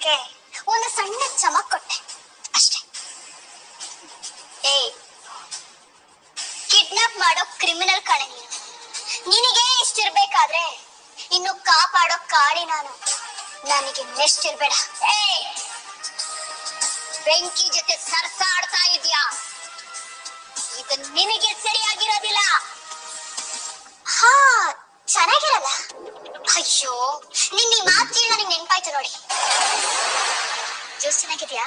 ಮಾಡೋದಕ್ಕೆ ಒಂದು ಸಣ್ಣ ಚಮಕ್ ಕೊಟ್ಟೆ ಅಷ್ಟೇ. ಕಿಡ್ನಾಪ್ ಮಾಡೋ ಕ್ರಿಮಿನಲ್ ಕಣೆ ನೀನು. ನಿನಗೆ ಇಷ್ಟಿರ್ಬೇಕಾದ್ರೆ ಇನ್ನು ಕಾಪಾಡೋ ಕಾಳಿ ನಾನು. ನನಗೆ ನೆಷ್ಟಿರ್ಬೇಡ. ಬೆಂಕಿ ಜೊತೆ ಸರ್ಸಾಡ್ತಾ ಇದ್ಯಾ? ಇದು ನಿನಗೆ ಸರಿಯಾಗಿರೋದಿಲ್ಲ. ಹಾ, ಚೆನ್ನಾಗಿರಲ್ಲ. ಅಯ್ಯೋ, ನಿನ್ನ ಈ ಮಾತು ಕೇಳಿ ನನಗೆ ನೆನ್ಪಾಯ್ತು ನೋಡಿ. ಜ್ಯೂಸ್ ಚೆನ್ನಾಗಿದ್ಯಾ?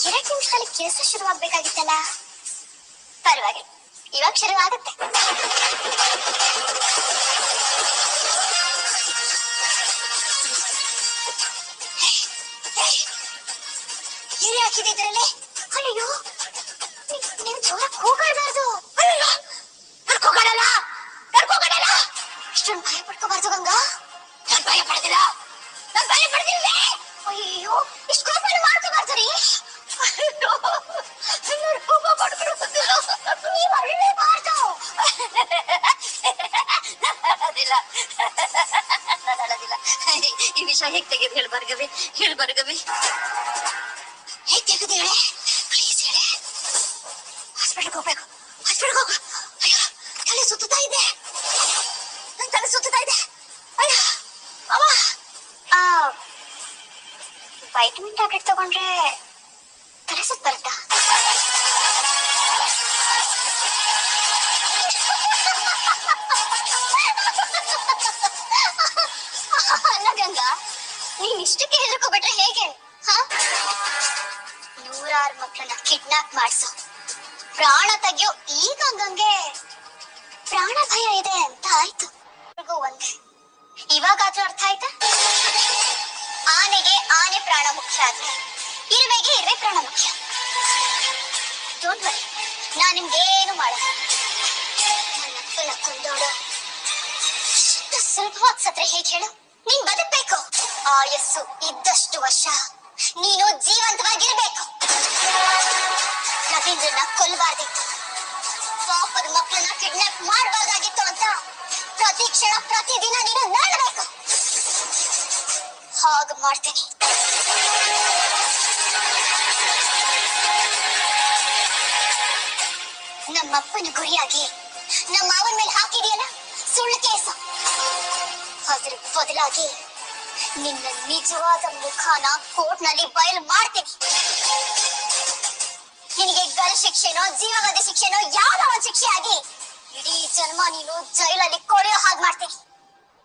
ಎರಡು ನಿಮಿಷದಲ್ಲಿ ಕೆಲಸ ಶುರುವಾಗಬೇಕಾಗಿತ್ತಲ್ಲ. ಪರವಾಗಿಲ್ಲ, ಇವಾಗ ಶುರುವಾಗುತ್ತೆ. ಏನೇ ಹಾಕಿದೆ ಇದರಲ್ಲಿ? ಅಯ್ಯೋ, ನೀವು ಜೋರಾಗಿ ಕೂಗಾಡಬಾರ್ದು. ಅಯ್ಯೋ, ನಾನು ಕೂಗಾಡಲ್ಲ. ಇಷ್ಟೊಂದು ಭಯ ಪಡ್ಕೋಬಾರ್ದು ಗಂಗಾ. ನಾನು ಭಯ ಪಡ್ದಿಲ್ಲ. ಅಯ್ಯೋ, ಇಷ್ಟು ಕೋಪನ ಮಾಡ್ಕೋಬಾರ್ದು ರೀ. ಈ ವಿಷಯ ಹೇಗೆ ತೆಗೆದು ಹೇಳ್ಬಾರ್ಗವಿ. ಹೇಗೆ ತೆಗೆದು ಹೇಳೆ, ಪ್ಲೀಸ್ ಹೇಳೆ. ಹಾಸ್ಪಿಟಲ್ಗೆ ಹೋಗ್ಬೇಕು. ಅಯ್ಯೋ, ತಲೆ ಸುತ್ತಾ ಇದೆ. ಅಯ್ಯೋ ಅಮ್ಮ. ವೈಟಮಿನ್ ಟ್ಯಾಬ್ಲೆಟ್ ತಗೊಂಡ್ರೆ ತಲೆ ಸುತ್ತ ಬರುತ್ತಾ? ಅಲ್ಲ ಗಂಗಾ, ನೀನ್ ಇಷ್ಟಕ್ಕೆ ಹೆದರ್ಕೋಬಿಟ್ರೆ ಹೇಗೆ? ನೂರಾರು ಮಕ್ಕಳನ್ನ ಕಿಡ್ನಾಪ್ ಮಾಡಿಸೋ, ಪ್ರಾಣ ತೆಗಿಯೋ ಈ ಗಂಗಂಗೆ ಪ್ರಾಣ ಭಯ ಇದೆ ಅಂತ ಆಯ್ತು. ಒಂದೇ, ಇವಾಗಾದ್ರೂ ಅರ್ಥ ಆಯ್ತಾ? ಆನೆಗೆ ಆನೆ ಪ್ರಾಣ ಮುಖ್ಯ ಆದ್ರೆ ಇರುವೆಗೆ ಇರುವೆ ಪ್ರಾಣ ಮುಖ್ಯ. ಡೋಂಟ್ ವರಿ, ನಾನ್ ನಿಮ್ಗೇನು ಮಾಡಲ್ಲ. ನನ್ನ ಕೊಂದೋಡು ಇಷ್ಟು ಸುಲಭವಾಗಿ ಸತ್ರೆ ಹೇಗೆ ಹೇಳು? ನೀನ್ ಬದುಕ್ಬೇಕು. ಆಯಸ್ಸು ಇದ್ದಷ್ಟು ವರ್ಷ ನೀನು ಜೀವಂತವಾಗಿರ್ಬೇಕು. ರವೀಂದ್ರನ ಕೊಲ್ಲಬಾರ್ದಿತ್ತು, ಪಾಪದ ಮಕ್ಕಳನ್ನ ಕಿಡ್ನಾಪ್ ಮಾಡಬಾರ್ದಾಗಿತ್ತು ಅಂತ ಪ್ರತಿ ಕ್ಷಣ ಪ್ರತಿದಿನ ನೀನು ನಡಬೇಕು. ಹಾಗೆ ಮಾಡ್ತೀನಿ. ನಮ್ಮಪ್ಪನ ಗುರಿಯಾಗಿ ನಮ್ಮ ಮಾವನ ಮೇಲೆ ಹಾಕಿದೆಯಲ್ಲ ಸುಳ್ಳು ಕೇಸು, ಅದ್ರ ಬದಲಾಗಿ ನಿನ್ನ ನಿಜವಾದ ಮುಖಾನ ಕೋರ್ಟ್ನಲ್ಲಿ ಬಯಲು ಮಾಡ್ತೀನಿ. ನಿನಗೆ ಗಲ್ ಶಿಕ್ಷೆನೋ ಜೀವವಾದ ಶಿಕ್ಷೆನೋ ಯಾವ್ದೋ ಒಂದು ಶಿಕ್ಷೆ ಆಗಿ ಇಡೀ ಜನ್ಮ ನೀನು ಜೈಲಲ್ಲಿ ಕೊಳೆಯೋ ಹಾಗೆ ಮಾಡ್ತೀನಿ.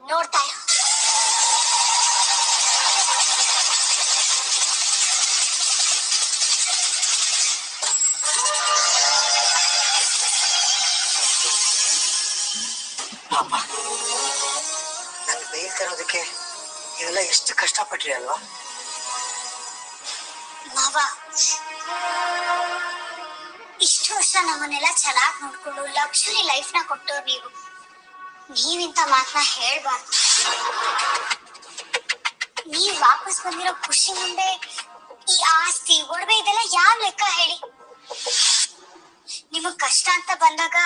ನೋಡ್ತಾ ಇರು. ಪಾಪ, ನನ್ನ ಬೇಯಿಸ್ತಿರೋದಕ್ಕೆ ಇವೆಲ್ಲ ಎಷ್ಟು ಕಷ್ಟಪಟ್ರಿ ಅಲ್ವಾ ಮಾವ? ಇಷ್ಟು ವರ್ಷ ನಮ್ಮನ್ನೆಲ್ಲ ಚೆನ್ನಾಗಿ ನೋಡ್ಕೊಂಡು ಲಕ್ಸುರಿ ಲೈಫ್ ನ ಕೊಟ್ಟವ್ರು ನೀವು. ನೀವಿಂತ ಮಾತನ್ನ ಹೇಳ್ಬಾರ್ದು. ನೀವ್ ವಾಪಸ್ ಬಂದಿರೋ ಖುಷಿ ಮುಂದೆ ಈ ಆಸ್ತಿ ಒಡವೆ ಇದೆಲ್ಲ ಯಾವ ಲೆಕ್ಕ ಹೇಳಿ? ನಿಮಗ್ ಕಷ್ಟ ಅಂತ ಬಂದಾಗ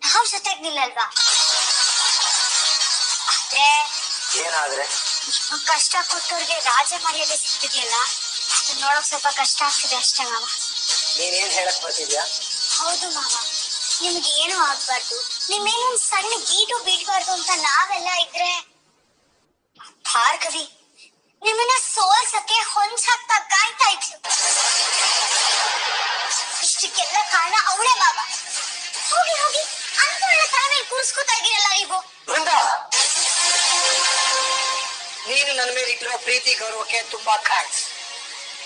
ನಾವ್ ಜೊತೆಗ್ ನಿಲ್ಲಲ್ವಾ? ಏನಾದ್ರೆ ಕಷ್ಟ ಕೊಟ್ಟವ್ರಿಗೆ ರಾಜ ಮರ್ಯಾದೆ ಸಿಗ್ತಿದೆಯಲ್ಲ, ಅದನ್ನ ನೋಡಕ್ ಸ್ವಲ್ಪ ಕಷ್ಟ ಆಗ್ತಿದೆ ಅಷ್ಟೇ ಮಾವ. ನೀನೇನ್ ಹೇಳಕ್ ಬರ್ತಿದ್ಯಾ? ಹೌದು ಮಾವ, ನಿಮ್ಗೆ ಏನು ಆಗ್ಬಾರ್ದು, ನಿಮ್ಮೇನೊಂದ್ ಸಣ್ಣ ಗೀಟು ಬೀಳ್ಬಾರ್ದು ಅಂತ ನಾವೆಲ್ಲ ಇದ್ರೆ ಭಾರ್ಗವಿ ನಿಮ್ಮನ್ನ ಸೋಲ್ಸಕ್ಕೆ ಹೊಂಚಾಗ್ತಾ ಕಾಯ್ತಾ ಇದ್ಲು. ಇಷ್ಟಕ್ಕೆಲ್ಲ ಕಾರಣ ಅವಳೇ ಮಾವ. ಹೋಗಿ ಹೋಗಿ ಅಂತೊಳ್ಳೆ ತಲೆ ಮೇಲೆ ಕೂರಿಸ್ಕೊತಾ ಇದೀರಲ್ಲ ನೀವು. ನೀನು ನನ್ನ ಮೇಲೆ ಇಟ್ಟಿರೋ ಪ್ರೀತಿ ಗೌರವಕ್ಕೆ ತುಂಬಾ ಥ್ಯಾಂಕ್ಸ್.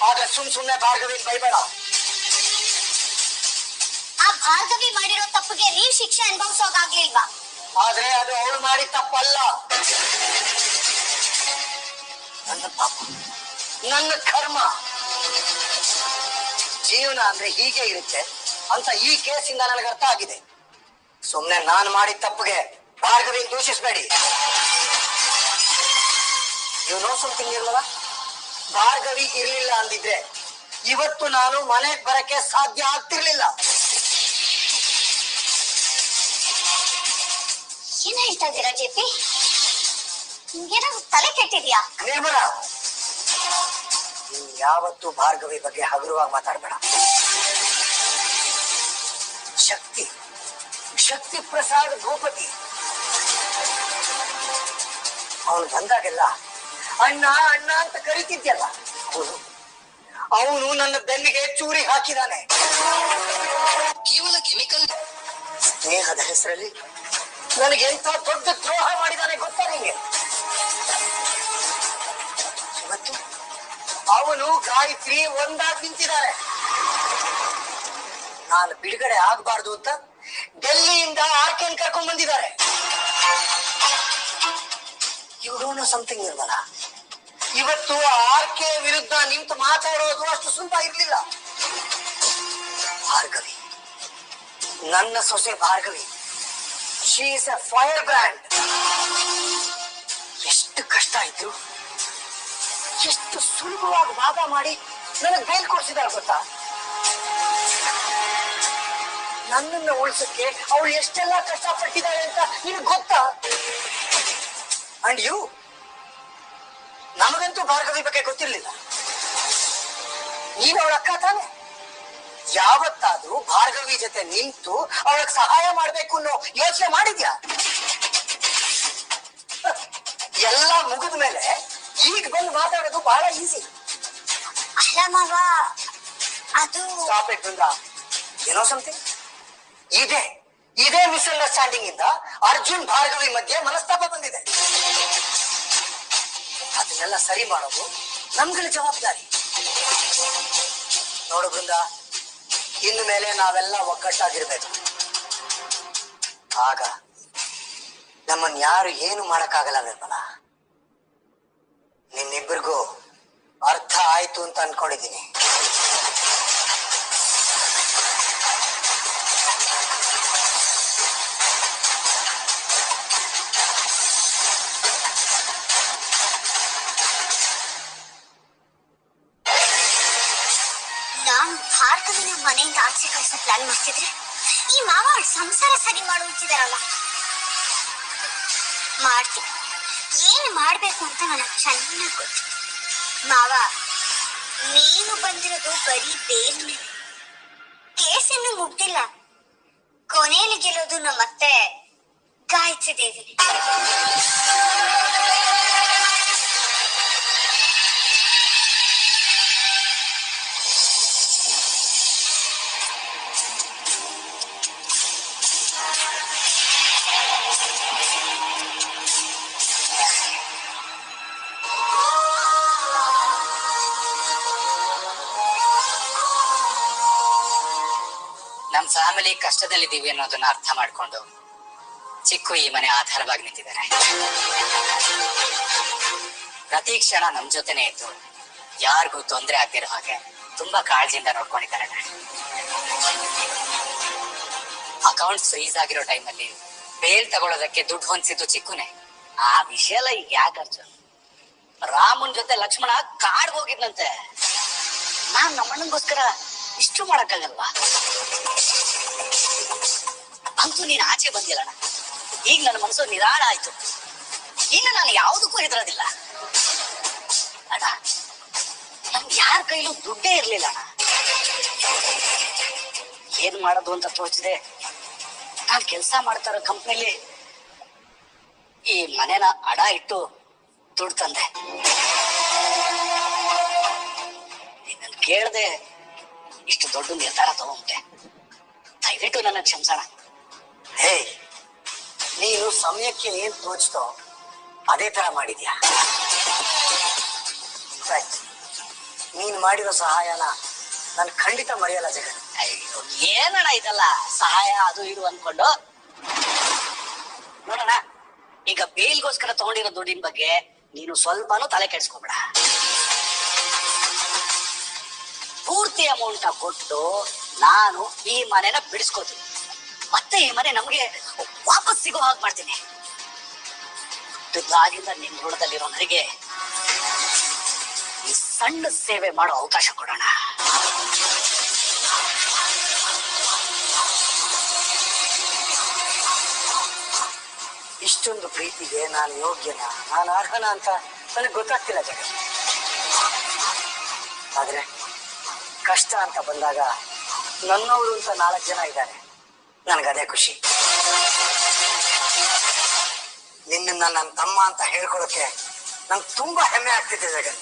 ಆದ್ರೆ ಸುಮ್ನೆ ಭಾರ್ಗವಿನ್ ಬೈಬೇಡ. ಆ ಭಾರ್ಗವಿ ಮಾಡಿರೋ ತಪ್ಪಿಗೆ ನೀವ್ ಶಿಕ್ಷೆ ಅನುಭವಿಸೋಕಾಗ್ಲಿಲ್ವಾ? ಆದ್ರೆ ಅದು ಅವಳು ಮಾಡಿದ ತಪ್ಪಲ್ಲ, ನನ್ನ ಪಾಪ, ನನ್ನ ಕರ್ಮ. ಜೀವನ ಅಂದ್ರೆ ಹೀಗೆ ಇರುತ್ತೆ ಅಂತ ಈ ಕೇಸಿಂದ ನನಗೆ ಅರ್ಥ ಆಗಿದೆ. ಸುಮ್ನೆ ನಾನು ಮಾಡಿದ ತಪ್ಪಿಗೆ ಭಾರ್ಗವಿ ದೂಷಿಸಬೇಡಿ. ಯು ನೋ ಸಮಥಿಂಗ್ ಇರಲ್ಲ, ಭಾರ್ಗವಿ ಇರ್ಲಿಲ್ಲ ಅಂದಿದ್ರೆ ಇವತ್ತು ನಾನು ಮನೆಗೆ ಬರಕ್ಕೆ ಸಾಧ್ಯ ಆಗ್ತಿರ್ಲಿಲ್ಲ. ಏನ್ ಹೇಳ್ತಾ ಇದ್ದೀರಾ ಜೆಪಿ? ನಿಮ್ಗೇನಾದ್ರು ತಲೆ ಕೆಟ್ಟಿದ್ಯಾ? ನಿರ್ಮಲಾ, ನೀನ್ ಯಾವತ್ತು ಭಾರ್ಗವಿ ಬಗ್ಗೆ ಹಗುರವಾಗಿ ಮಾತಾಡ್ಬೇಡ. ಶಕ್ತಿ ಶಕ್ತಿ ಪ್ರಸಾದ್ ಭೂಪತಿ ಅವನು ಬಂದಾಗೆಲ್ಲ ಅಣ್ಣ ಅಣ್ಣ ಅಂತ ಕರೀತಿದ್ಯಲ್ಲ, ಅವನು ನನ್ನ ಬೆನ್ನಿಗೆ ಚೂರಿ ಹಾಕಿದಾನೆ. ಕೇವಲ ಕೆಮಿಕಲ್ ಸ್ನೇಹದ ಹೆಸರಲ್ಲಿ ನನಗೆ ಎಂತ ದೊಡ್ಡ ದ್ರೋಹ ಮಾಡಿದಾನೆ ಗೊತ್ತಾ ನಿಂಗೆ? ಇವತ್ತು ಅವನು ಗಾಯತ್ರಿ ಒಂದಾಗಿ ನಿಂತಿದ್ದಾರೆ. ನಾನು ಬಿಡುಗಡೆ ಆಗ್ಬಾರ್ದು ಅಂತ ಡೆಲ್ಲಿಯಿಂದ ಆರ್ಕೆನ್ ಕರ್ಕೊಂಡ್ ಬಂದಿದ್ದಾರೆ. ಯು ಡೋಂಟ್ ನೋ ಸಮಥಿಂಗ್ ನಿರ್ಮಲ, ಇವತ್ತು ಆರ್ಕೆ ವಿರುದ್ಧ ನಿಂತು ಮಾತಾಡೋದು ಅಷ್ಟು ಸುಲಭ ಇರ್ಲಿಲ್ಲ. ಭಾರ್ಗವಿ, ನನ್ನ ಸೊಸೆ Bhargavi, she is A fire brand. ಎಷ್ಟು ಕಷ್ಟ ಇದ್ರು ಎಷ್ಟು ಸುಲಭವಾಗಿ ವಾದ ಮಾಡಿ ನನಗೆ ಬೇಲ್ ಕೊಡ್ಸಿದಾರೆ ಗೊತ್ತಾ? ನನ್ನನ್ನು ಉಳಿಸಕ್ಕೆ ಅವಳು ಎಷ್ಟೆಲ್ಲ ಕಷ್ಟಪಟ್ಟಿದ್ದಾಳೆ ಅಂತ ನಿನಗೆ ಗೊತ್ತಾ? ಅಂಡ್ ಯು, ನಮಗಂತೂ ಭಾರ್ಗವಿ ಬಗ್ಗೆ ಗೊತ್ತಿರ್ಲಿಲ್ಲ. ನೀನು ಅವಳ ಅಕ್ಕ ತಾನೆ. ಯಾವತ್ತಾದ್ರೂ ಭಾರ್ಗವಿ ಜೊತೆ ನಿಂತು ಅವಳಿಗೆ ಸಹಾಯ ಮಾಡ್ಬೇಕು ಅನ್ನೋ ಯೋಚನೆ ಮಾಡಿದ್ಯಾ? ಎಲ್ಲ ಮುಗಿದ ಮೇಲೆ ಈಗ ಬಂದು ಮಾತಾಡೋದು ಬಹಳ ಈಸಿ. ಅಲ್ಲ ಮಾವ, ಅದು ಸ್ಟಾಪ್ ಇಟ್ ಬೃಂದ. ಏನೋ ಸಮಥಿಂಗ್ ಇದೇ ಮಿಸ್ಅಂಡರ್ಸ್ಟ್ಯಾಂಡಿಂಗ್ ಇಂದ ಅರ್ಜುನ್ ಭಾರ್ಗವಿ ಮಧ್ಯೆ ಮನಸ್ತಾಪ ಬಂದಿದೆ. ಅದನ್ನೆಲ್ಲ ಸರಿ ಮಾಡೋದು ನಮ್ಗಳ ಜವಾಬ್ದಾರಿ. ನೋಡು ಬೃಂದ, ಇನ್ನು ಮೇಲೆ ನಾವೆಲ್ಲ ಒಗ್ಗಟ್ಟಾಗಿರ್ಬೇಕು. ಆಗ ನಮ್ಮನ್ ಯಾರು ಏನು ಮಾಡಕ್ಕಾಗಲ್ಲ ನಿರ್ಮಲ. ನಿನ್ನಿಬ್ಬರಿಗೂ ಅರ್ಥ ಆಯ್ತು ಅಂತ ಅನ್ಕೊಂಡಿದ್ದೀನಿ. ನಾನು ಭಾರತದ ಮನೆಯಿಂದ ಆಚೆ ಕಳಿಸೋ ಪ್ಲಾನ್ ಮಾಡ್ತಿದ್ರೆ ಈ ಮಾವ ಅವ್ಳ ಸಂಸಾರ ಸರಿ ಮಾಡುತ್ತಿದಾರಲ್ಲ. ಮಾಡ್ತೀನಿ, ಏನ್ ಮಾಡ್ಬೇಕು ಅಂತ ನನಗೆ ಚೆನ್ನಾಗಿ ಗೊತ್ತು. ಮಾವ, ನೀನು ಬಂದಿರೋದು ಬರೀ ಬೇಲ್ ಮೇಲೆ. ಕೇಸ್ ಇನ್ನು ಮುಗ್ದಿಲ್ಲ. ಕೊನೆಯಲ್ಲಿ ಗೆಲ್ಲೋದು ನಮ್ಮತ್ತೆ ಗಾಯತ್ರಿ ದೇವಿ. ನಮ್ ಫ್ಯಾಮಿಲಿ ಕಷ್ಟದಲ್ಲಿದ್ದೀವಿ ಅನ್ನೋದನ್ನ ಅರ್ಥ ಮಾಡ್ಕೊಂಡು ಚಿಕ್ಕು ಈ ಮನೆ ಆಧಾರವಾಗಿ ನಿಂತಿದ್ದಾರೆ. ಪ್ರತಿ ಕ್ಷಣ ನಮ್ ಜೊತೆನೆ ಇದ್ದು ಯಾರಿಗೂ ತೊಂದರೆ ಆಗ್ದಿರೋ ಹಾಗೆ ತುಂಬಾ ಕಾಳಜಿಯಿಂದ ನೋಡ್ಕೊಂಡಿದ್ದಾರೆ. ಅಕೌಂಟ್ ಫ್ರೀಸ್ ಆಗಿರೋ ಟೈಮಲ್ಲಿ ಬೇಲ್ ತಗೊಳ್ಳೋದಕ್ಕೆ ದುಡ್ಡು ಹೊಂದಿಸಿದ್ದು ಚಿಕ್ಕುನೆ. ಆ ವಿಷಯ ಎಲ್ಲ ಈಗ ಯಾಕೆ ಅರ್ಜುನ್? ರಾಮನ್ ಜೊತೆ ಲಕ್ಷ್ಮಣ ಕಾಡ್ಗೆ ಹೋಗಿದ್ನಂತೆ. ನಾನ್ ನಮ್ಮಣ್ಣಂಗೋಸ್ಕರ ಇಷ್ಟು ಮಾಡಕ್ಕಾಗಲ್ವಾ? ಅಂತೂ ನೀನ್ ಆಚೆ ಬಂದಿಲ್ಲಣ್ಣ. ಈಗ ನನ್ನ ಮನಸ್ಸು ನಿರಾಳ ಆಯ್ತು. ಇನ್ನು ನಾನು ಯಾವುದಕ್ಕೂ ಹೆದರೋದಿಲ್ಲ ಅಣ್ಣ. ನಮ್ಗೆ ಯಾರ ಕೈಲೂ ದುಡ್ಡೇ ಇರ್ಲಿಲ್ಲ ಅಣ್ಣ. ಏನ್ ಮಾಡೋದು ಅಂತ ತೋಚಿದೆ. ನಾನ್ ಕೆಲ್ಸ ಮಾಡ್ತಾರೋ ಕಂಪ್ನಿಲಿ ಈ ಮನೆನ ಅಡ ಇಟ್ಟು ದುಡ್ಡು ತಂದೆ. ನಿನ್ನ ಕೇಳ್ದೆ ಇಷ್ಟು ದೊಡ್ಡ ನಿರ್ಧಾರ ತಗೊಂಡೆ. ದಯವಿಟ್ಟು ನನ್ನ ಕ್ಷಮಿಸೋಣ. ಹೇ, ನೀನು ಸಮಯಕ್ಕೆ ಏನ್ ತೋಚ್ತೋ ಅದೇ ತರ ಮಾಡಿದ್ಯಾ. ನೀನ್ ಮಾಡಿರೋ ಸಹಾಯನ ನಾನು ಖಂಡಿತ ಮರೆಯಲ್ಲ ಜಗನ್. ಅಯ್ಯೋ, ಏನಣ್ಣ ಇದೆಲ್ಲ ಸಹಾಯ ಅದು ಇದು ಅನ್ಕೊಂಡು. ನೋಡೋಣ, ಈಗ ಬೇಲ್ಗೋಸ್ಕರ ತಗೊಂಡಿರೋ ದುಡ್ಡಿನ ಬಗ್ಗೆ ನೀನು ಸ್ವಲ್ಪನೂ ತಲೆ ಕೆಡಿಸ್ಕೊಬೇಡ. ಪೂರ್ತಿ ಅಮೌಂಟ್ ಕೊಟ್ಟು ನಾನು ಈ ಮನೆನ ಬಿಡಿಸ್ಕೋತೀನಿ. ಮತ್ತೆ ಈ ಮನೆ ನಮ್ಗೆ ವಾಪಸ್ ಸಿಗೋ ಹಾಗೆ ಮಾಡ್ತೀನಿ. ಹುಟ್ಟಿದಾಗಿಂದ ನಿನ್ ಋಣದಲ್ಲಿರೋ ನನಗೆ ಸಣ್ಣ ಸೇವೆ ಮಾಡೋ ಅವಕಾಶ ಕೊಡೋಣ. ಇಷ್ಟೊಂದು ಪ್ರೀತಿಗೆ ನಾನು ಯೋಗ್ಯನ, ನಾನು ಅರ್ಹನ ಅಂತ ನನಗೆ ಗೊತ್ತಾಗ್ತಿಲ್ಲ ಜಗ. ಆದ್ರೆ ಕಷ್ಟ ಅಂತ ಬಂದಾಗ ನನ್ನವರು ಅಂತ 4 ಜನ ಇದ್ದಾರೆ. ನನಗದೇ ಖುಷಿ. ನಿನ್ನ ನನ್ನ ತಮ್ಮ ಅಂತ ಹೇಳ್ಕೊಳಕ್ಕೆ ನಂಗೆ ತುಂಬಾ ಹೆಮ್ಮೆ ಆಗ್ತಿದೆ ಜಗನ್.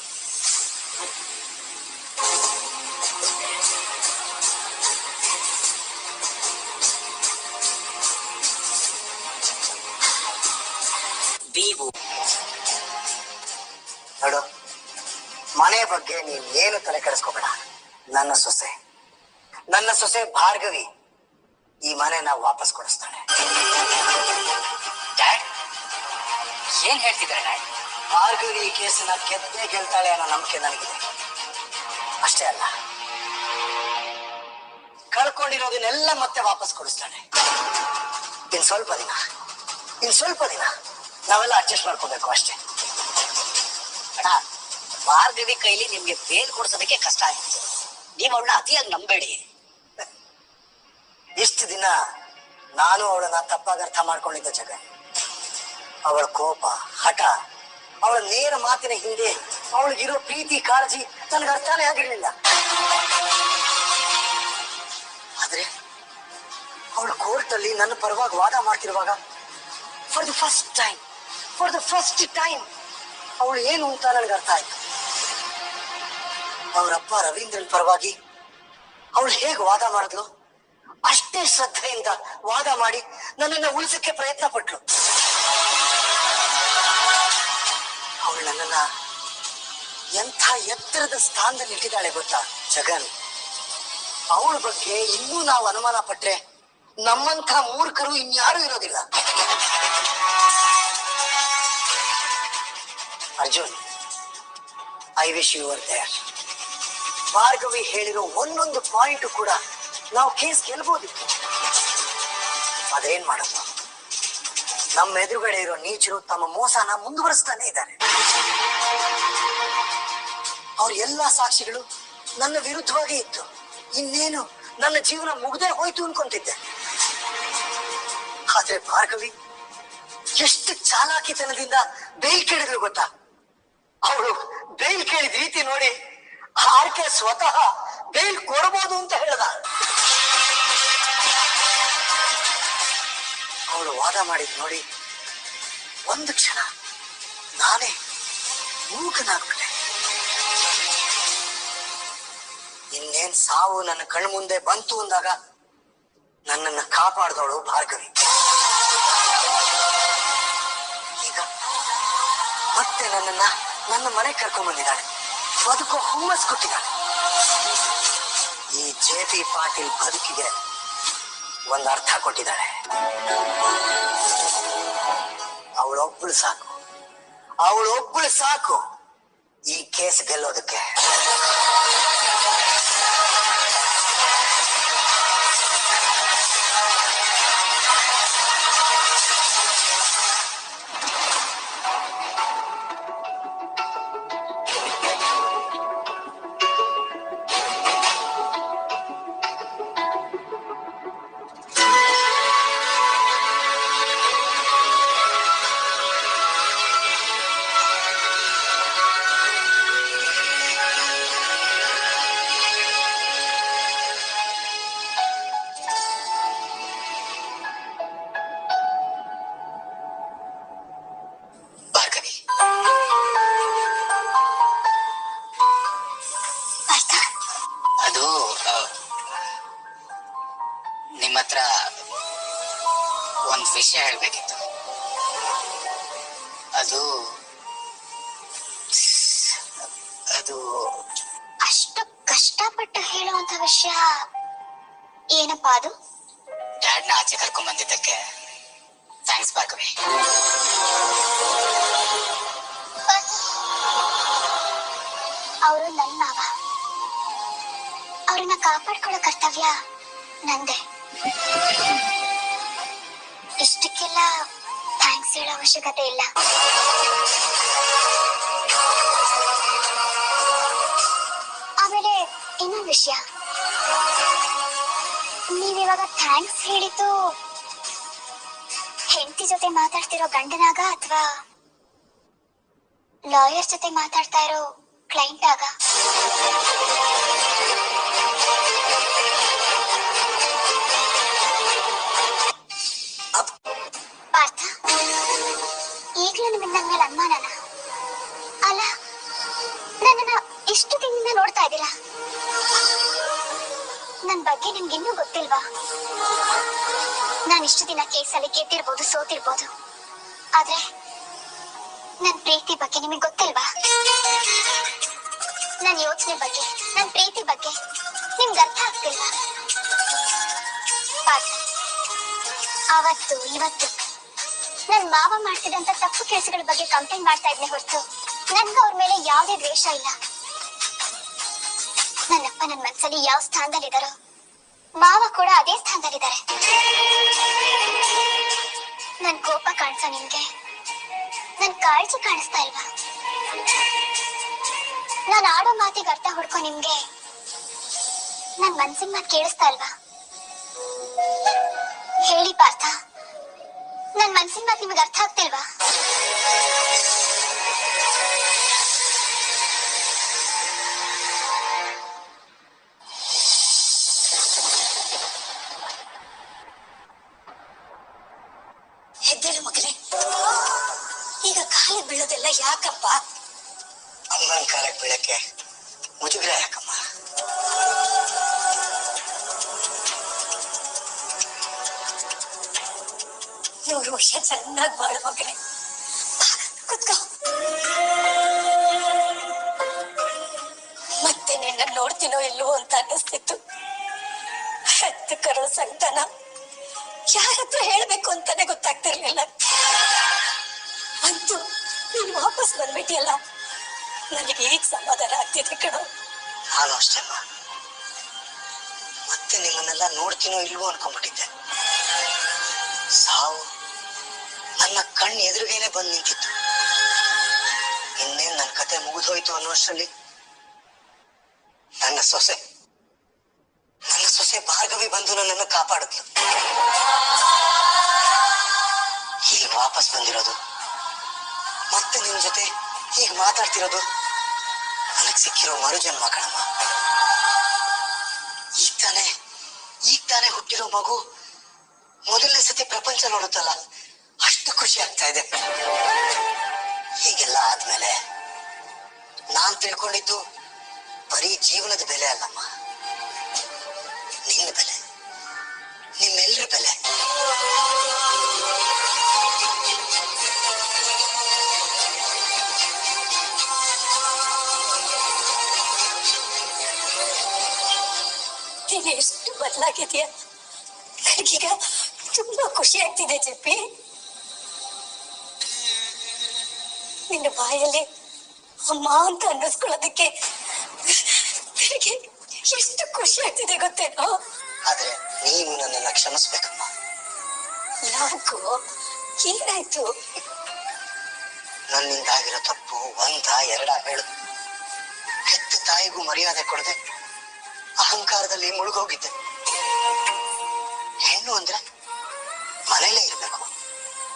ನೋಡು, ಮನೆ ಬಗ್ಗೆ ನೀನೇನು ತಲೆ ಕೆಡಿಸ್ಕೋಬೇಡ. ನನ್ನ ಸೊಸೆ ಭಾರ್ಗವಿ ಈ ಮನೆನ ವಾಪಸ್ ಕೊಡಿಸ್ತಾಳೆ. ಡ್ಯಾಡ್, ಏನ್ ಹೇಳ್ತಿದ್ದಾರೆ ಡ್ಯಾಡ್? ಭಾರ್ಗವಿ ಈ ಕೇಸನ್ನ ಗೆದ್ದೇ ಗೆಲ್ತಾಳೆ ಅನ್ನೋ ನಂಬಿಕೆ ನನಗಿದೆ. ಅಷ್ಟೇ ಅಲ್ಲ, ಕಳ್ಕೊಂಡಿರೋದನ್ನೆಲ್ಲ ಮತ್ತೆ ವಾಪಸ್ ಕೊಡಿಸ್ತಾಳೆ. ಇನ್ ಸ್ವಲ್ಪ ದಿನ ನಾವೆಲ್ಲ ಅಡ್ಜಸ್ಟ್ ಮಾಡ್ಕೋಬೇಕು ಅಷ್ಟೇ. ಅಣ್ಣ, ಭಾರ್ಗವಿ ಕೈಲಿ ನಿಮ್ಗೆ ಬೇಲ್ ಕೊಡ್ಸೋದಕ್ಕೆ ಕಷ್ಟ ಆಯ್ತು. ನೀವು ಅವಳನ್ನ ಅತಿಯಾಗಿ ನಂಬೇಡಿ. ಇಷ್ಟು ದಿನ ನಾನು ಅವಳನ್ನ ತಪ್ಪಾಗಿ ಅರ್ಥ ಮಾಡ್ಕೊಂಡಿದ್ದೆ ಜಗ. ಅವಳ ಕೋಪ, ಹಠ, ಅವಳ ನೇರ ಮಾತಿನ ಹಿಂದೆ ಅವಳಿಗಿರೋ ಪ್ರೀತಿ, ಕಾಳಜಿ ನನಗೆ ಅರ್ಥನೇ ಆಗಿರ್ಲಿಲ್ಲ. ಆದ್ರೆ ಅವಳು ಕೋರ್ಟ್ ಅಲ್ಲಿ ನನ್ನ ಪರವಾಗಿ ವಾದ ಮಾಡ್ತಿರುವಾಗ ಫಾರ್ ದ ಫಸ್ಟ್ ಟೈಮ್ ಅವಳು ಏನು ಅಂತ ನನಗೆ ಅರ್ಥ ಆಯ್ತು. ಅವರಪ್ಪ ರವೀಂದ್ರನ್ ಪರವಾಗಿ ಅವಳು ಹೇಗೆ ವಾದ ಮಾಡಿದ್ಲು, ಅಷ್ಟೇ ಶ್ರದ್ಧೆಯಿಂದ ವಾದ ಮಾಡಿ ನನ್ನನ್ನ ಉಳಿಸಕ್ಕೆ ಪ್ರಯತ್ನ ಪಟ್ಲು. ಅವಳು ನನ್ನನ್ನ ಎಂಥ ಎತ್ತರದ ಸ್ಥಾನದಲ್ಲಿ ಇಟ್ಟಿದ್ದಾಳೆ ಗೊತ್ತಾ ಜಗನ್. ಅವಳ ಬಗ್ಗೆ ಇನ್ನೂ ನಾವು ಅನುಮಾನ ಪಟ್ರೆ ನಮ್ಮಂಥ ಮೂರ್ಖರು ಇನ್ಯಾರೂ ಇರೋದಿಲ್ಲ. Arjun, I wish you were there. Bhargavi ಹೇಳಿರೋ ಒಂದೊಂದು ಪಾಯಿಂಟ್ ಕೂಡ ನಾವು ಕೇಸ್ ಗೆಲ್ಬೋದಿತ್ತು. ಅದೇನ್ ಮಾಡೋದು, ನಮ್ಮ ಎದುರುಗಡೆ ಇರೋ ನೀಚರು ತಮ್ಮ ಮೋಸನ ಮುಂದುವರಿಸ್ತಾನೆ ಇದ್ದಾರೆ. ಅವ್ರ ಎಲ್ಲಾ ಸಾಕ್ಷಿಗಳು ನನ್ನ ವಿರುದ್ಧವಾಗಿ ಇತ್ತು. ಇನ್ನೇನು ನನ್ನ ಜೀವನ ಮುಗ್ದೇ ಹೋಯ್ತು ಅನ್ಕೊಂತಿದ್ದೆ. ಆದ್ರೆ ಭಾರ್ಗವಿ ಎಷ್ಟು ಚಾಲಾಕಿತನದಿಂದ ಬೇಲ್ ಕೇಳಿದ್ರು ಗೊತ್ತಾ. ಅವಳು ಬೇಲ್ ಕೇಳಿದ ರೀತಿ ನೋಡಿ ಆರ್ಕೆ ಸ್ವತಃ ಬೇಲ್ ಕೊಡಬಹುದು ಅಂತ ಹೇಳ್ದ. ಅವಳು ವಾದ ಮಾಡಿದ್ ನೋಡಿ ಒಂದು ಕ್ಷಣ ನಾನೇ ಮೂಕನಾಗ್ಬಿಟ್ಟೆ. ಇನ್ನೇನ್ ಸಾವು ನನ್ನ ಕಣ್ಣು ಮುಂದೆ ಬಂತು ಅಂದಾಗ ನನ್ನನ್ನ ಕಾಪಾಡ್ದವಳು ಭಾರ್ಗವಿ. ಈಗ ಮತ್ತೆ ನನ್ನ ಮನೆ ಕರ್ಕೊಂಡ್ ಬಂದಿದ್ದಾಳೆ. ಬದುಕೋ ಹುಮ್ಮಸ್ ಕೊಟ್ಟಿದ್ದಾಳೆ. ಈ ಜೆ.ಪಿ. ಪಾಟೀಲ್ ಬದುಕಿಗೆ ಒಂದು ಅರ್ಥ ಕೊಟ್ಟಿದ್ದಾಳೆ. ಅವಳೊಬ್ಬಳು ಸಾಕು ಈ ಕೇಸ್ ಗೆಲ್ಲೋದಕ್ಕೆ. ಹತ್ರ ಒಂದ್ ವಿಷಯ ಹೇಳ್ಬೇಕಿತ್ತು. ಅದು ಅದು ಅಷ್ಟು ಕಷ್ಟಪಟ್ಟು ಹೇಳುವಂತ ವಿಷಯ ಏನಪ್ಪಾ ಅದು? ಡ್ಯಾಡ್ನ ಆಚೆ ಕರ್ಕೊಂಡ್ ಬಂದಿದ್ದಕ್ಕೆ ಥ್ಯಾಂಕ್ಸ್ ಭಾರ್ಗವಿ. ಅವರು ನನ್ನ ಮಾವ, ಅವ್ರನ್ನ ಕಾಪಾಡ್ಕೊಳ್ಳೋ ಕರ್ತವ್ಯ ನಂದೆ. ಇಷ್ಟಕ್ಕೆಲ್ಲ ಥ್ಯಾಂಕ್ಸ್ ಹೇಳೋ ಅವಶ್ಯಕತೆ ಇಲ್ಲ. ವಿಷಯ, ನೀವಿವಾಗ ಥ್ಯಾಂಕ್ಸ್ ಹೇಳಿದ್ದು ಹೆಂಡತಿ ಜೊತೆ ಮಾತಾಡ್ತಿರೋ ಗಂಡನಾಗ ಅಥವಾ ಲಾಯರ್ ಜೊತೆ ಮಾತಾಡ್ತಾ ಇರೋ ಕ್ಲೈಂಟ್ ಆಗ? ಪಾರ್ಥ, ಈಗಲೂ ನಿಮಗೆ ನನ್ನ ಮೇಲೆ ಅನುಮಾನನ? ಅಲ್ಲ, ನನ್ನನ್ನ ಇಷ್ಟು ದಿನದಿಂದ ನೋಡ್ತಾ ಇದ್ದೀರಾ, ನನ್ ಬಗ್ಗೆ ನಿಮ್ಗೆ ಇನ್ನೂ ಗೊತ್ತಿಲ್ವಾ? ನಾನು ಇಷ್ಟು ದಿನ ಕೇಸಲ್ಲಿ ಗೆದ್ದಿರ್ಬೋದು, ಸೋತಿರ್ಬೋದು, ಆದ್ರೆ ನನ್ ಪ್ರೀತಿ ಬಗ್ಗೆ ನಿಮಗೆ ಗೊತ್ತಿಲ್ವಾ? ನನ್ ಯೋಚನೆ ಬಗ್ಗೆ, ನನ್ ಪ್ರೀತಿ ಬಗ್ಗೆ ನಿಮ್ಗೆ ಅರ್ಥ ಆಗ್ತಿಲ್ವಾ? ಪಾರ್ಥ, ಅವತ್ತು ಇವತ್ತು ನನ್ ಮಾವ ಮಾಡ್ತಿದ್ದಂತ ತಪ್ಪು ಕೆಲಸಗಳ ಬಗ್ಗೆ ಕಂಪ್ಲೇಂಟ್ ಮಾಡ್ತಾ ಇದ್ನೆ ಹೊರತು ನನ್ಗೂ ಅವ್ರ ಮೇಲೆ ಯಾವುದೇ ದ್ವೇಷ ಇಲ್ಲ. ನನ್ನಪ್ಪ ನನ್ನ ಮನ್ಸಲ್ಲಿ ಯಾವ ಸ್ಥಾನದಲ್ಲಿದ್ದಾರೋ ಮಾವ ಕೂಡ ಅದೇ ಸ್ಥಾನದಲ್ಲಿದ್ದಾರೆ. ನನ್ ಕೋಪ ಕಾಣಿಸೋ ನಿಮ್ಗೆ ನನ್ ಕಾಳಜಿ ಕಾಣಿಸ್ತಾ ಇಲ್ವಾ? ನಾನ್ ಆಡೋ ಮಾತಿಗೆ ಅರ್ಥ ಹುಡ್ಕೋ ನಿಮ್ಗೆ ನನ್ ಮನ್ಸಿನ ಮಾತು ಕೇಳಿಸ್ತಾ ಇಲ್ವಾ? ಹೇಳಿ ಪಾರ್ಥ, ನನ್ ಮನ್ಸಿನ ಮಾತು ನಿಮಗೆ ಅರ್ಥ ಆಗ್ತಿಲ್ವಾ? ಹೆದ್ದೇಳು ಮಗನೇ, ಈಗ ಕಾಲಿಗೆ ಬೀಳೋದೆಲ್ಲ ಯಾಕಪ್ಪ? ಅಮ್ಮನ ಕಾಲಕ್ಕೆ ಬೀಳಕ್ಕೆ ಮುಜುಗರ ಯಾಕಮ್ಮ? ನೂರು ವರ್ಷ ಚೆನ್ನಾಗಿ ಬಾಳು ಮಗನೇ, ಕುತ್ಕೋ. ಮತ್ತೆ ನಿನ್ನ ನೋಡ್ತೀನೋ ಇಲ್ವೋ ಅಂತ ಅನ್ನಿಸ್ತಿತ್ತು. ಹೆತ್ತು ಕರೋ ಸಂತಾನ ಯಾರತ್ರ ಹೇಳ್ಬೇಕು ಅಂತಾನೆ ಗೊತ್ತಾಗ್ತಿರ್ಲಿಲ್ಲ. ಅಂತೂ ನೀನ್ ವಾಪಸ್ ಬಂದ್ಬಿಟ್ಟಿಯಲ್ಲ, ನನಗೆ ಈಗ ಸಮಾಧಾನ ಆಗ್ತಿದೆ ಕಣೋ. ನಾನು ಅಷ್ಟೇ ಅಮ್ಮ, ಮತ್ತೆ ನಿಮ್ಮನ್ನೆಲ್ಲ ನೋಡ್ತೀನೋ ಇಲ್ವೋ ಅನ್ಕೊಂಡ್ಬಿಟ್ಟಿದ್ದೆ. ಸಾವು ನನ್ನ ಕಣ್ಣು ಎದುರುಗೇನೆ ಬಂದು ನಿಂತಿತ್ತು. ಇನ್ನೇನ್ ನನ್ನ ಕತೆ ಮುಗಿದೋಯ್ತು ಅನ್ನೋಷ್ಟರಲ್ಲಿ ನನ್ನ ಸೊಸೆ ಭಾರ್ಗವಿ ಬಂದು ನನ್ನನ್ನು ಕಾಪಾಡಿದ್ಲು. ಈಗ ವಾಪಸ್ ಬಂದಿರೋದು, ಮತ್ತೆ ನಿನ್ ಜೊತೆ ಹೀಗೆ ಮಾತಾಡ್ತಿರೋದು ನನಗ್ ಸಿಕ್ಕಿರೋ ಮರುಜನ್ಮ ಕಣಮ್ಮ. ಈಗ ತಾನೇ ಹುಟ್ಟಿರೋ ಮಗು ಮೊದಲನೇ ಸತಿ ಪ್ರಪಂಚ ನೋಡುತ್ತಲ್ಲ, ಅಷ್ಟು ಖುಷಿ ಆಗ್ತಾ ಇದೆ. ಹೀಗೆಲ್ಲ ಆದ್ಮೇಲೆ ನಾನ್ ತಿಳ್ಕೊಂಡಿದ್ದು ಬರೀ ಜೀವನದ ಬೆಲೆ ಅಲ್ಲಮ್ಮ, ನಿನ್ನ ಬೆಲೆ, ನಿಮ್ಮೆಲ್ಲರ ಬೆಲೆ. ನೀನು ಎಷ್ಟು ಬದಲಾಗಿದೆಯಾ, ನನಗೀಗ ತುಂಬಾ ಖುಷಿ ಆಗ್ತಿದೆ ಜೆಪ್ಪಿ. ನಿನ್ನ ಬಾಯಲ್ಲಿ ಅಮ್ಮ ಅಂತ ಅನ್ನಿಸ್ಕೊಳ್ಳೋದಕ್ಕೆ ನನಗೆ ಎಷ್ಟು ಖುಷಿ ಆಗ್ತಿದೆ ಗೊತ್ತೇನೋ. ಆದ್ರೆ ನೀವು ನನ್ನನ್ನ ಕ್ಷಮಿಸ್ಬೇಕಮ್ಮ. ಯಾಕೋ, ಏನಾಯ್ತು? ನನ್ನಿಂದಾಗಿರೋ ತಪ್ಪು ಒಂದ ಎರಡ ಹೇಳು. ಹೆತ್ತ ತಾಯಿಗೂ ಮರ್ಯಾದೆ ಕೊಡದೆ ಅಹಂಕಾರದಲ್ಲಿ ಮುಳುಗೋಗಿದ್ದೆ. ಹೆಣ್ಣು ಅಂದ್ರೆ ಮನೇಲೇ ಇರ್ಬೇಕು,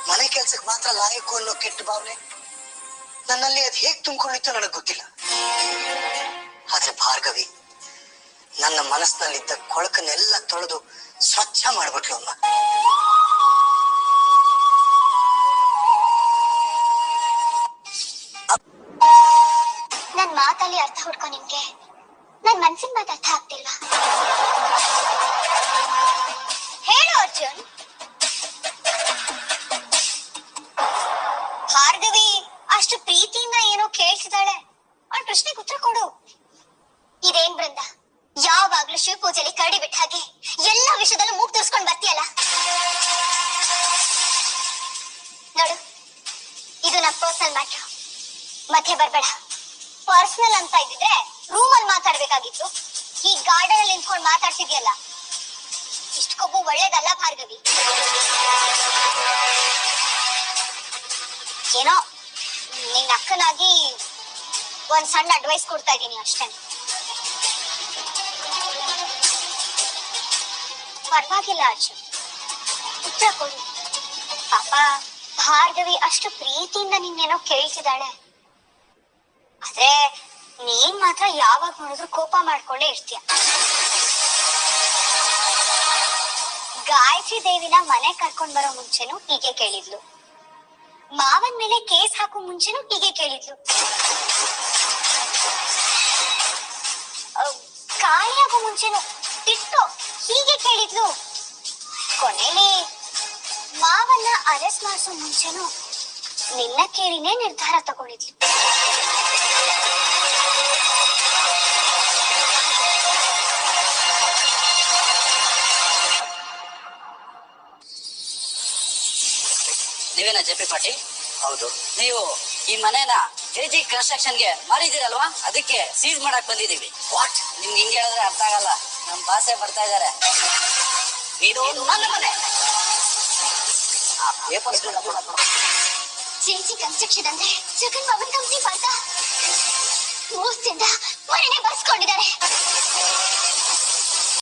ಮನೆ ಕೆಲ್ಸಕ್ಕೆ ಮಾತ್ರ ಲಾಯಕು ಅನ್ನೋ ಕೆಟ್ಟ ಭಾವನೆ ನನ್ನಲ್ಲಿ ಅದು ಹೇಗ್ ತುಂಬಿಕೊಂಡಿತ್ತು ನನಗೆ ಗೊತ್ತಿಲ್ಲ. ಆದ್ರೆ ಭಾರ್ಗವಿ ನನ್ನ ಮನಸ್ಸಿನಲ್ಲಿದ್ದ ಕೊಳಕನ್ನೆಲ್ಲ ತೊಳೆದು ಸ್ವಚ್ಛ ಮಾಡ್ಬಿಟ್ಲು ಅಮ್ಮ. ನನ್ ಮಾತಲ್ಲಿ ಅರ್ಥ ಹುಡ್ಕೋ ನಿಮ್ಗೆ ನನ್ ಮನ್ಸಿನ ಮಾತು ಅರ್ಥ ಆಗ್ತಿಲ್ವಾ? ಹೇಳು ಅರ್ಜುನ್. ಭಾರ್ಗವಿ ಅಷ್ಟು ಪ್ರೀತಿಯಿಂದ ಏನೋ ಕೇಳ್ತಿದ್ದಾಳೆ, ಅವಳ ಪ್ರಶ್ನೆಗೆ ಉತ್ತರ ಕೊಡು. ಇದೇನ್ ಬೃಂದ, ಯಾವಾಗ್ಲೂ ಶಿವ ಪೂಜೆಯಲ್ಲಿ ಕರಡಿ ಬಿಟ್ಟ ಹಾಗೆ ಎಲ್ಲಾ ವಿಷಯದಲ್ಲೂ ಮೂಗ್ ತೋರಿಸ್ಕೊಂಡ್ ಬರ್ತೀಯಲ್ಲ? ನೋಡು, ಇದು ನಮ್ ಪರ್ಸನಲ್ ಮ್ಯಾಟರ್, ಮಧ್ಯೆ ಬರ್ಬೇಡ. ಪರ್ಸನಲ್ ಅಂತ ಇದ್ದಿದ್ರೆ ರೂಮ್ ಅಲ್ಲಿ ಮಾತಾಡ್ಬೇಕಾಗಿತ್ತು, ಈ ಗಾರ್ಡನ್ ಅಲ್ಲಿ ನಿಂತ್ಕೊಂಡು ಮಾತಾಡ್ತಿದ್ಯಲ್ಲ, ಇಷ್ಟು ಕೊಬ್ಬು ಒಳ್ಳೇದಲ್ಲ ಭಾರ್ಗವಿ. ಏನೋ ನಿನ್ನ ಅಕ್ಕನಾಗಿ ಒಂದ್ ಸಣ್ಣ ಅಡ್ವೈಸ್ ಕೊಡ್ತಾ ಇದ್ದೀನಿ ಅಷ್ಟೇ. ಪರವಾಗಿಲ್ಲ ಅರ್ಜುನ್, ಉತ್ತರ ಕೊಡು. ಪಾಪ ಭಾರ್ಗವಿ ಅಷ್ಟು ಪ್ರೀತಿಯಿಂದ ನಿನ್ನೇನೋ ಕೇಳ್ತಿದ್ದಾಳೆ. ಆದ್ರೆ ನೀನ್ ಮಾತ್ರ ಯಾವಾಗ ನೋಡಿದ್ರು ಕೋಪ ಮಾಡ್ಕೊಂಡೇ ಇರ್ತೀಯ. ಗಾಯತ್ರಿ ದೇವಿನ ಮನೆ ಕರ್ಕೊಂಡ್ ಬರೋ ಮುಂಚೆನೂ ಹೀಗೆ ಕೇಳಿದ್ಲು. ಮಾವನ್ ಮೇಲೆ ಕೇಸ್ ಹಾಕೋ ಮುಂಚೆನೂ ಹೀಗೆ ಕೇಳಿದ್ಲು. ಕಾಲಿಯಾಗೋ ಮುಂಚೆನೂ ಬಿಟ್ಟು ಹೀಗೆ ಕೇಳಿದ್ಲು. ಕೊನೆಯಲ್ಲಿ ಮಾವನ್ನ ಅರೆಸ್ಟ್ ಮಾಡಿಸೋ ಮುಂಚೆನೂ ನಿನ್ನ ಕೇಳಿನೇ ನಿರ್ಧಾರ ತಗೊಂಡಿದ್ಲು. ನೀವೇನ ಜೆ.ಪಿ. ಪಾಟೀಲ್? ಹೌದು. ನೀವು ಈ ಮನೆನ ಕೆಜಿ ಕನ್ಸ್ಟ್ರಕ್ಷನ್ಗೆ ಮಾರಿದಿರಲ್ವಾ, ಅದಕ್ಕೆ ಸೀಸ್ ಮಾಡಕ್ ಬಂದಿದೀವಿ. ವಾಟ್? ನಿಮ್ಗೆ ಹಿಂಗೆ ಹೇಳಿದ್ರೆ ಅರ್ಥ ಆಗಲ್ಲ. ನಮ್ ಬಾಸೆ ಬರ್ತಾ ಇದಾರೆ. ಇದು ನನ್ನ ಮನೆ. ಜೆಜಿ ಕನ್ಸ್ಟ್ರಕ್ಷನ್ ಅಂದ್ರೆ ಜಗನ್ ಮಾವನ್ ಕಂಪ್ನಿ ಅಂತ ಮೋಸದಿಂದ ಮನೆ ಬರ್ಸ್ಕೊಂಡಿದ್ದಾರೆ.